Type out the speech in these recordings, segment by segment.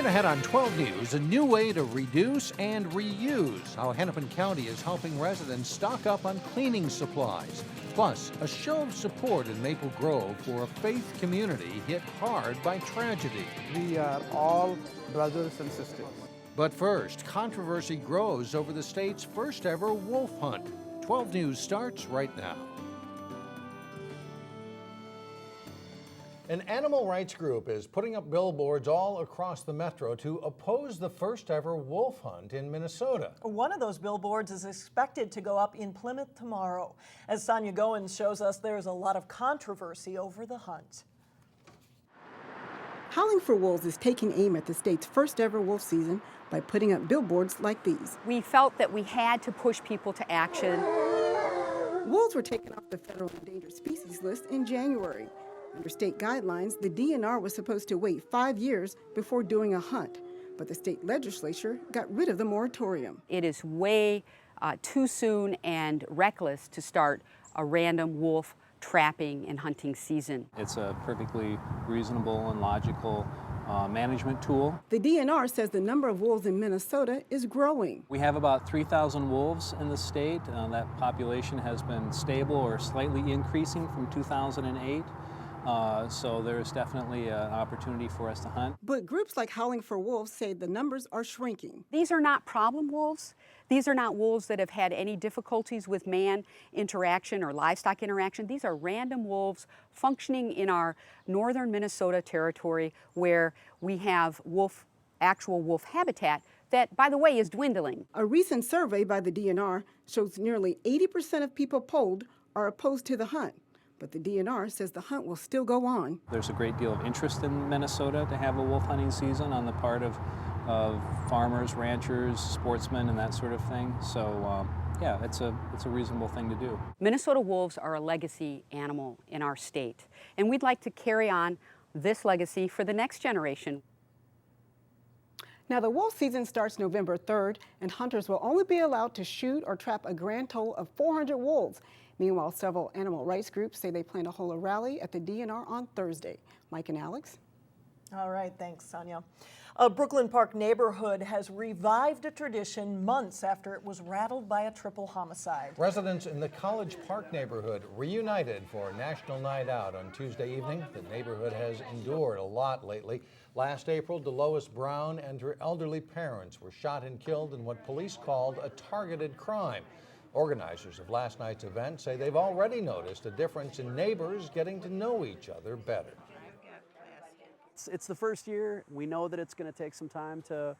ahead on 12 News, a new way to reduce and reuse, how Hennepin County is helping residents stock up on cleaning supplies. Plus, a show of support in Maple Grove for a faith community hit hard by tragedy. We are all brothers and sisters. But first, controversy grows over the state's first ever wolf hunt. 12 News starts right now. An animal rights group is putting up billboards all across the metro to oppose the first ever wolf hunt in Minnesota. One of those billboards is expected to go up in Plymouth tomorrow. As Sonia Goins shows us, there's a lot of controversy over the hunt. Howling for Wolves is taking aim at the state's first ever wolf season by putting up billboards like these. We felt that we had to push people to action. Wolves were taken off the federal endangered species list in January. Under state guidelines, the DNR was supposed to wait 5 years before doing a hunt, but the state legislature got rid of the moratorium. It is way too soon and reckless to start a random wolf trapping and hunting season. It's a perfectly reasonable and logical management tool. The DNR says the number of wolves in Minnesota is growing. We have about 3,000 wolves in the state. That population has been stable or slightly increasing from 2008. So there's definitely an opportunity for us to hunt. But groups like Howling for Wolves say the numbers are shrinking. These are not problem wolves. These are not wolves that have had any difficulties with man interaction or livestock interaction. These are random wolves functioning in our northern Minnesota territory where we have actual wolf habitat that, by the way, is dwindling. A recent survey by the DNR shows nearly 80% of people polled are opposed to the hunt. But the DNR says the hunt will still go on. There's a great deal of interest in Minnesota to have a wolf hunting season on the part of farmers, ranchers, sportsmen, and that sort of thing. So yeah, it's a reasonable thing to do. Minnesota wolves are a legacy animal in our state, and we'd like to carry on this legacy for the next generation. Now, the wolf season starts November 3rd, and hunters will only be allowed to shoot or trap a grand total of 400 wolves. Meanwhile, several animal rights groups say they plan to hold a rally at the DNR on Thursday. Mike and Alex? All right, thanks, Sonia. A Brooklyn Park neighborhood has revived a tradition months after it was rattled by a triple homicide. Residents in the College Park neighborhood reunited for National Night Out on Tuesday evening. The neighborhood has endured a lot lately. Last April, Delois Brown and her elderly parents were shot and killed in what police called a targeted crime. Organizers of last night's event say they've already noticed a difference in neighbors getting to know each other better. It's the first year. We know that it's going to take some time to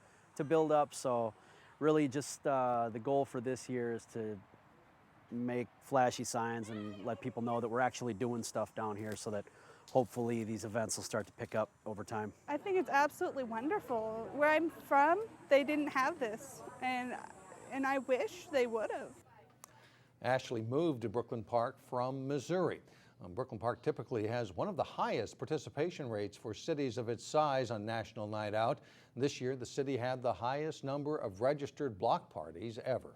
build up, so really just the goal for this year is to make flashy signs and let people know that we're actually doing stuff down here so that hopefully these events will start to pick up over time. I think it's absolutely wonderful. Where I'm from, they didn't have this, and I wish they would have. Ashley moved to Brooklyn Park from Missouri. Brooklyn Park typically has one of the highest participation rates for cities of its size on National Night Out. This year, the city had the highest number of registered block parties ever.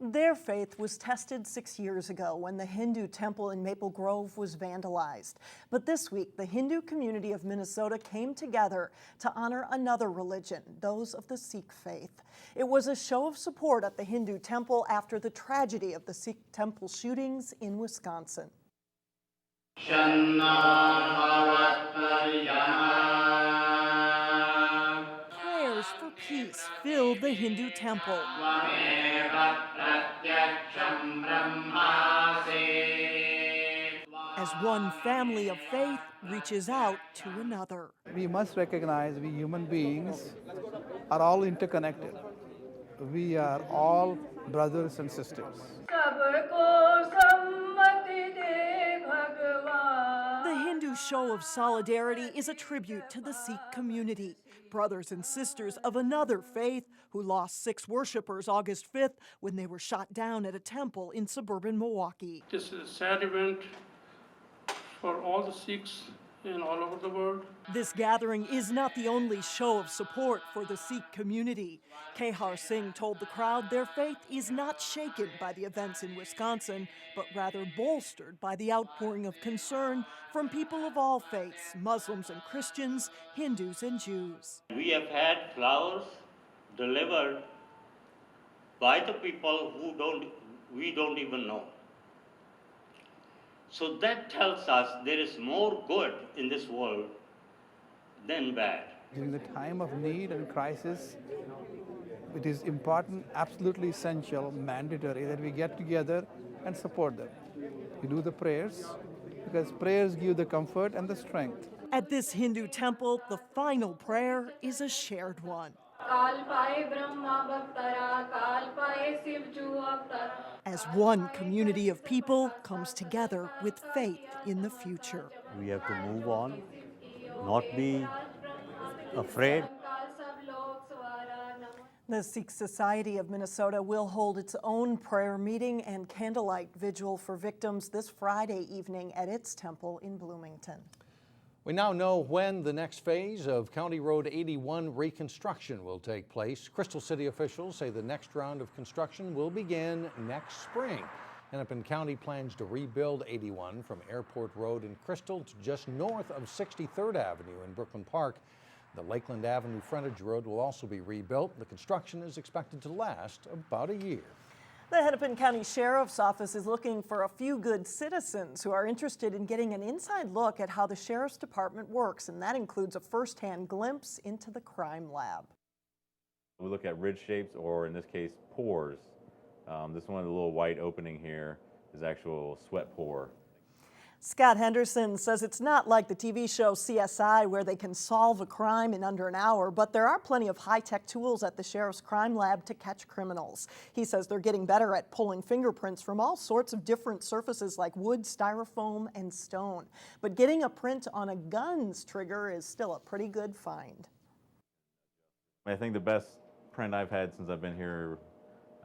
Their faith was tested 6 years ago when the Hindu temple in Maple Grove was vandalized. But this week, the Hindu community of Minnesota came together to honor another religion, those of the Sikh faith. It was a show of support at the Hindu temple after the tragedy of the Sikh temple shootings in Wisconsin. Prayers for peace filled the Hindu temple. As one family of faith reaches out to another. We must recognize we human beings are all interconnected. We are all brothers and sisters. The Hindu show of solidarity is a tribute to the Sikh community, brothers and sisters of another faith who lost 6 worshipers August 5th when they were shot down at a temple in suburban Milwaukee. This is a sad event for all the Sikhs in all over the world. This gathering is not the only show of support for the Sikh community. Kehar Singh told the crowd their faith is not shaken by the events in Wisconsin, but rather bolstered by the outpouring of concern from people of all faiths, Muslims and Christians, Hindus and Jews. We have had flowers delivered by the people we don't even know. So that tells us there is more good in this world than bad. During the time of need and crisis, it is important, absolutely essential, mandatory that we get together and support them. We do the prayers because prayers give the comfort and the strength. At this Hindu temple, the final prayer is a shared one. As one community of people comes together with faith in the future. We have to move on, not be afraid. The Sikh Society of Minnesota will hold its own prayer meeting and candlelight vigil for victims this Friday evening at its temple in Bloomington. We now know when the next phase of County Road 81 reconstruction will take place. Crystal City officials say the next round of construction will begin next spring. Hennepin County plans to rebuild 81 from Airport Road in Crystal to just north of 63rd Avenue in Brooklyn Park. The Lakeland Avenue frontage road will also be rebuilt. The construction is expected to last about a year. The Hennepin County Sheriff's Office is looking for a few good citizens who are interested in getting an inside look at how the Sheriff's Department works, and that includes a first-hand glimpse into the crime lab. We look at ridge shapes, or in this case, pores. This one, the little white opening here, is actual sweat pore. Scott Henderson says it's not like the TV show CSI where they can solve a crime in under an hour, but there are plenty of high-tech tools at the Sheriff's Crime Lab to catch criminals. He says they're getting better at pulling fingerprints from all sorts of different surfaces like wood, styrofoam, and stone. But getting a print on a gun's trigger is still a pretty good find. I think the best print I've had since I've been here,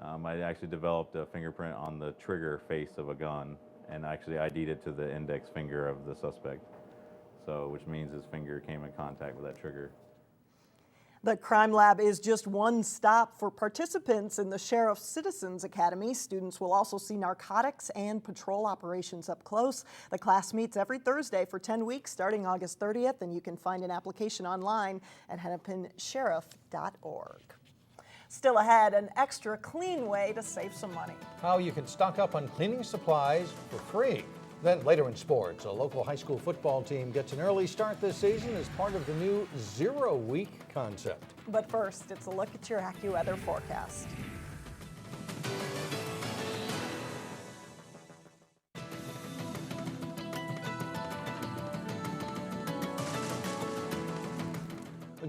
I actually developed a fingerprint on the trigger face of a gun, and actually ID'd it to the index finger of the suspect, which means his finger came in contact with that trigger. The Crime Lab is just one stop for participants in the Sheriff's Citizens Academy. Students will also see narcotics and patrol operations up close. The class meets every Thursday for 10 weeks starting August 30th, and you can find an application online at hennepinsheriff.org. Still ahead, an extra clean way to save some money. How you can stock up on cleaning supplies for free. Then later in sports, a local high school football team gets an early start this season as part of the new 0-week concept. But first, it's a look at your AccuWeather forecast.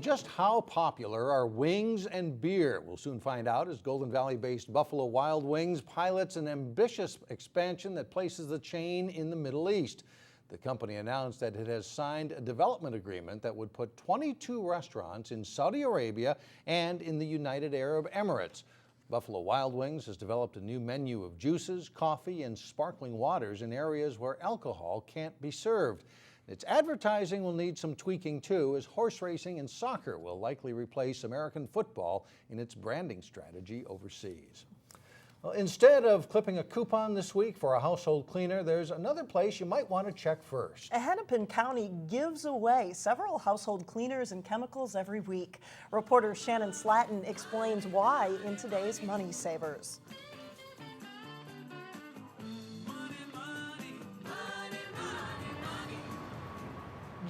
Just how popular are wings and beer? We'll soon find out as Golden Valley-based Buffalo Wild Wings pilots an ambitious expansion that places the chain in the Middle East. The company announced that it has signed a development agreement that would put 22 restaurants in Saudi Arabia and in the United Arab Emirates. Buffalo Wild Wings has developed a new menu of juices, coffee, and sparkling waters in areas where alcohol can't be served. Its advertising will need some tweaking too, as horse racing and soccer will likely replace American football in its branding strategy overseas. Well, instead of clipping a coupon this week for a household cleaner, there's another place you might want to check first. Hennepin County gives away several household cleaners and chemicals every week. Reporter Shannon Slatton explains why in today's Money Savers.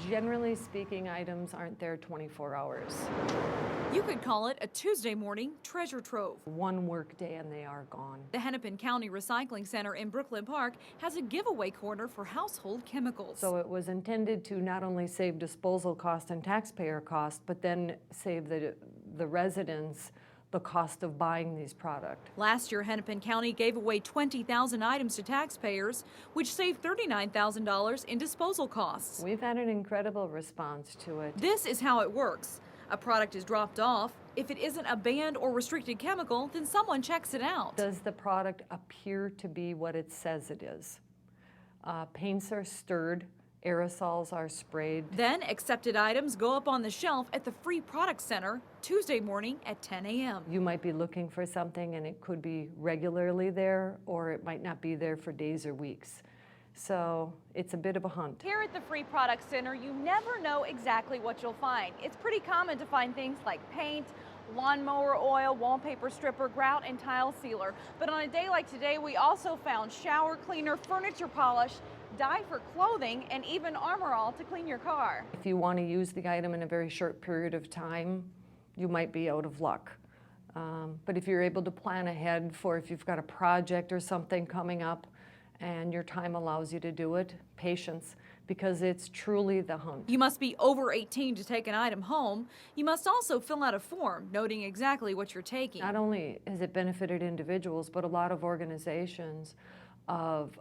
Generally speaking, items aren't there 24 hours. You could call it a Tuesday morning treasure trove. One work day and they are gone. The Hennepin County Recycling Center in Brooklyn Park has a giveaway corner for household chemicals. So it was intended to not only save disposal cost and taxpayer cost, but then save the residents the cost of buying these products. Last year, Hennepin County gave away 20,000 items to taxpayers, which saved $39,000 in disposal costs. We've had an incredible response to it. This is how it works. A product is dropped off. If it isn't a banned or restricted chemical, then someone checks it out. Does the product appear to be what it says it is? Paints are stirred Aerosols are sprayed. Then accepted items go up on the shelf at the Free Product Center Tuesday morning at 10 a.m. You might be looking for something and it could be regularly there, or it might not be there for days or weeks. So it's a bit of a hunt. Here at the Free Product Center, you never know exactly what you'll find. It's pretty common to find things like paint, lawnmower oil, wallpaper stripper, grout, and tile sealer. But on a day like today, we also found shower cleaner, furniture polish, dye for clothing, and even Armor All to clean your car. If you want to use the item in a very short period of time, you might be out of luck. But if you're able to plan ahead for if you've got a project or something coming up and your time allows you to do it, patience, because it's truly the hunt. You must be over 18 to take an item home. You must also fill out a form noting exactly what you're taking. Not only has it benefited individuals, but a lot of organizations of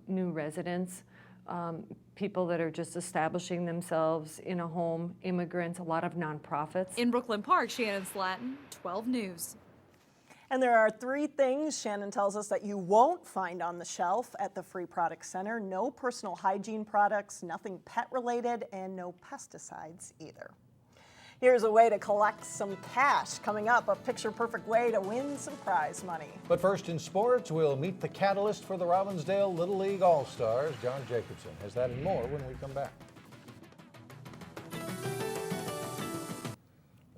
new residents, people that are just establishing themselves in a home, immigrants, a lot of nonprofits. In Brooklyn Park, Shannon Slatton, 12 News. And there are 3 things, Shannon tells us, that you won't find on the shelf at the Free Product Center. No personal hygiene products, nothing pet-related, and no pesticides either. Here's a way to collect some cash. Coming up, a picture-perfect way to win some prize money. But first in sports, we'll meet the catalyst for the Robbinsdale Little League All-Stars, John Jacobson. Has that and more when we come back.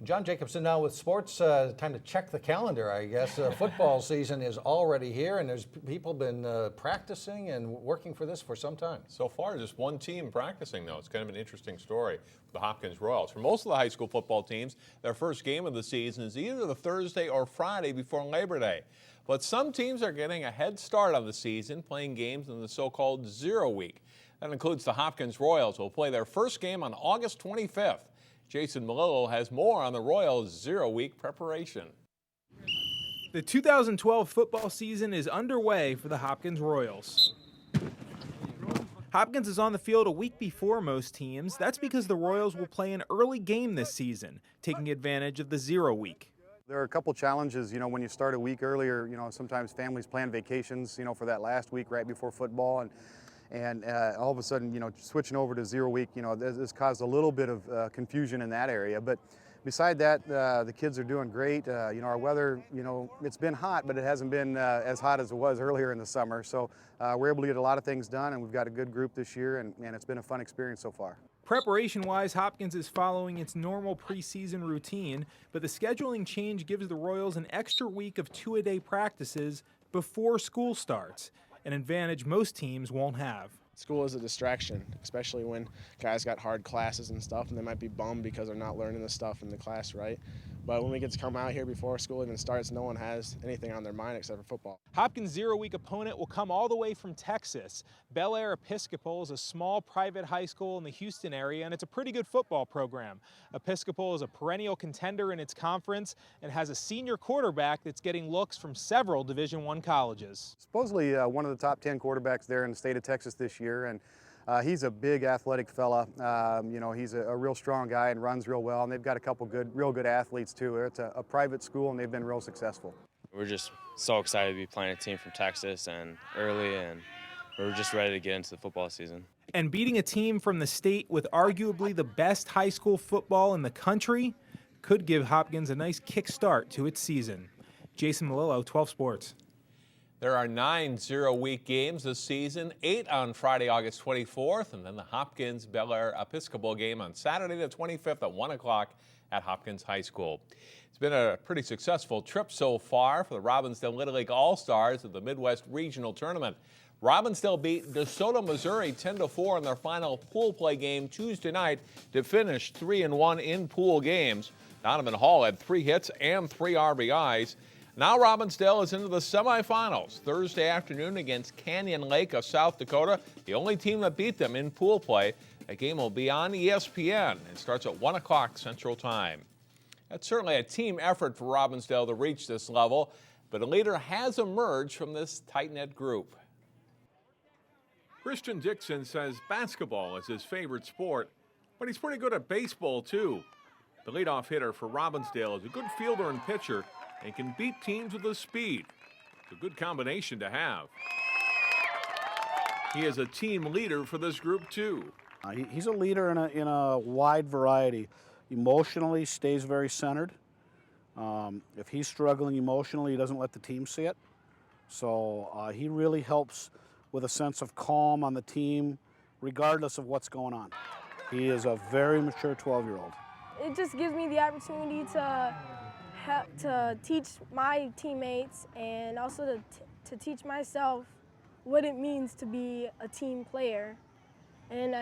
John Jacobson now with sports. Time to check the calendar, I guess. Football season is already here, and there's people been practicing and working for this for some time. So far, just one team practicing, though. It's kind of an interesting story. The Hopkins Royals. For most of the high school football teams, their first game of the season is either the Thursday or Friday before Labor Day. But some teams are getting a head start on the season, playing games in the so-called 0 week. That includes the Hopkins Royals, who will play their first game on August 25th. Jason Malillo has more on the Royals' 0 week preparation. The 2012 football season is underway for the Hopkins Royals. Hopkins is on the field a week before most teams. That's because the Royals will play an early game this season, taking advantage of the 0 week. There are a couple challenges, when you start a week earlier, sometimes families plan vacations, for that last week right before football. And all of a sudden, switching over to 0 week, this caused a little bit of confusion in that area. But beside that, the kids are doing great. Our weather, it's been hot, but it hasn't been as hot as it was earlier in the summer. So we're able to get a lot of things done, and we've got a good group this year, and it's been a fun experience so far. Preparation-wise, Hopkins is following its normal preseason routine, but the scheduling change gives the Royals an extra week of 2-a-day practices before school starts, an advantage most teams won't have. School is a distraction, especially when guys got hard classes and stuff, and they might be bummed because they're not learning the stuff in the class right. But when we get to come out here before school even starts, no one has anything on their mind except for football. Hopkins' 0 week opponent will come all the way from Texas. Bel Air Episcopal is a small private high school in the Houston area, and it's a pretty good football program. Episcopal is a perennial contender in its conference and has a senior quarterback that's getting looks from several Division I colleges. Supposedly one of the top 10 quarterbacks there in the state of Texas this year, and he's a big athletic fella. He's a real strong guy and runs real well, and they've got a couple real good athletes too. It's a private school, and they've been real successful. We're just so excited to be playing a team from Texas and early, and we're just ready to get into the football season. And beating a team from the state with arguably the best high school football in the country could give Hopkins a nice kickstart to its season. Jason Malillo, 12 Sports. There are 9 0-week games this season, 8 on Friday, August 24th, and then the Hopkins-Bel Air Episcopal game on Saturday the 25th at 1 o'clock at Hopkins High School. It's been a pretty successful trip so far for the Robbinsdale Little League All-Stars of the Midwest Regional Tournament. Robbinsdale beat DeSoto, Missouri 10-4 in their final pool play game Tuesday night to finish 3-1 in pool games. Donovan Hall had 3 hits and 3 RBIs. Now Robbinsdale is into the semifinals Thursday afternoon against Canyon Lake of South Dakota, the only team that beat them in pool play. That game will be on ESPN and starts at 1 o'clock Central Time. That's certainly a team effort for Robbinsdale to reach this level, but a leader has emerged from this tight-knit group. Christian Dixon says basketball is his favorite sport, but he's pretty good at baseball too. The leadoff hitter for Robbinsdale is a good fielder and pitcher and can beat teams with his speed. It's a good combination to have. He is a team leader for this group too. He's a leader in a wide variety. Emotionally, stays very centered. If he's struggling emotionally, he doesn't let the team see it. So he really helps with a sense of calm on the team, regardless of what's going on. He is a very mature 12-year-old. It just gives me the opportunity to teach my teammates and also to teach myself what it means to be a team player. And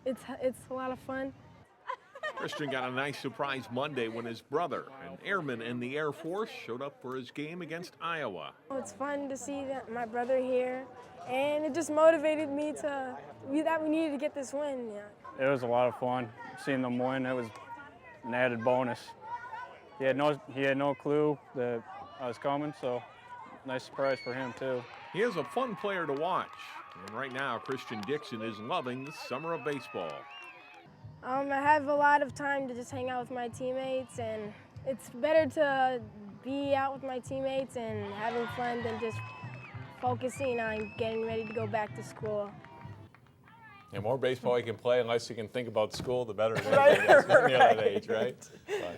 it's a lot of fun. Christian got a nice surprise Monday when his brother, an airman in the Air Force, showed up for his game against Iowa. It's fun to see my brother here, and it just motivated me that we needed to get this win. It was a lot of fun seeing them win. It was an added bonus. He had no clue that I was coming, so nice surprise for him too. He is a fun player to watch, and right now Christian Dixon is loving the summer of baseball. I have a lot of time to just hang out with my teammates, and it's better to be out with my teammates and having fun than just focusing on getting ready to go back to school. The more baseball you can play, unless you can think about school, the better it is, I guess, at that age, right?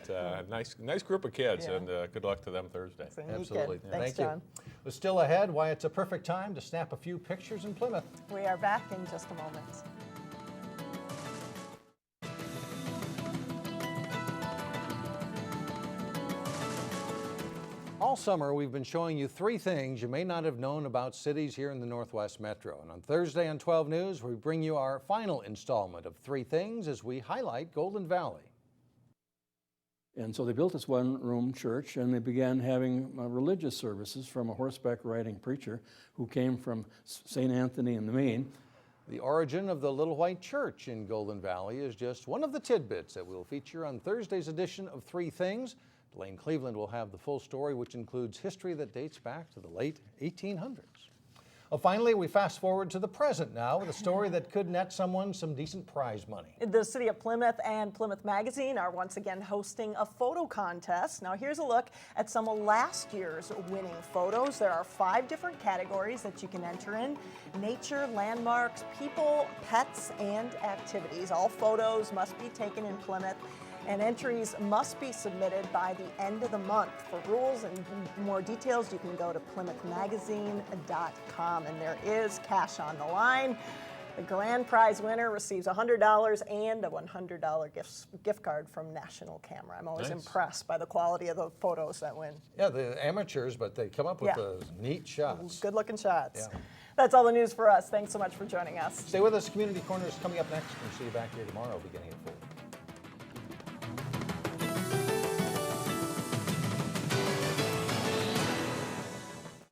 But nice group of kids, and good luck to them Thursday. Absolutely. Thanks, John. Well, still ahead, why it's a perfect time to snap a few pictures in Plymouth. We are back in just a moment. All summer, we've been showing you 3 things you may not have known about cities here in the Northwest Metro. And on Thursday on 12 News, we bring you our final installment of 3 things as we highlight Golden Valley. And so they built this one-room church, and they began having religious services from a horseback riding preacher who came from St. Anthony in the Maine. The origin of the Little White Church in Golden Valley is just one of the tidbits that we'll feature on Thursday's edition of 3 Things. Blaine Cleveland will have the full story, which includes history that dates back to the late 1800s. Well, finally, we fast forward to the present now with a story that could net someone some decent prize money. The City of Plymouth and Plymouth Magazine are once again hosting a photo contest. Now here's a look at some of last year's winning photos. There are 5 different categories that you can enter in: nature, landmarks, people, pets, and activities. All photos must be taken in Plymouth, and entries must be submitted by the end of the month. For rules and more details, you can go to plymouthmagazine.com, and there is cash on the line. The grand prize winner receives $100 and a $100 gift card from National Camera. I'm always impressed by the quality of the photos that win. Yeah, the amateurs, but they come up with the neat shots. Good looking shots. Yeah. That's all the news for us. Thanks so much for joining us. Stay with us. Community Corner is coming up next. We'll see you back here tomorrow beginning at 4.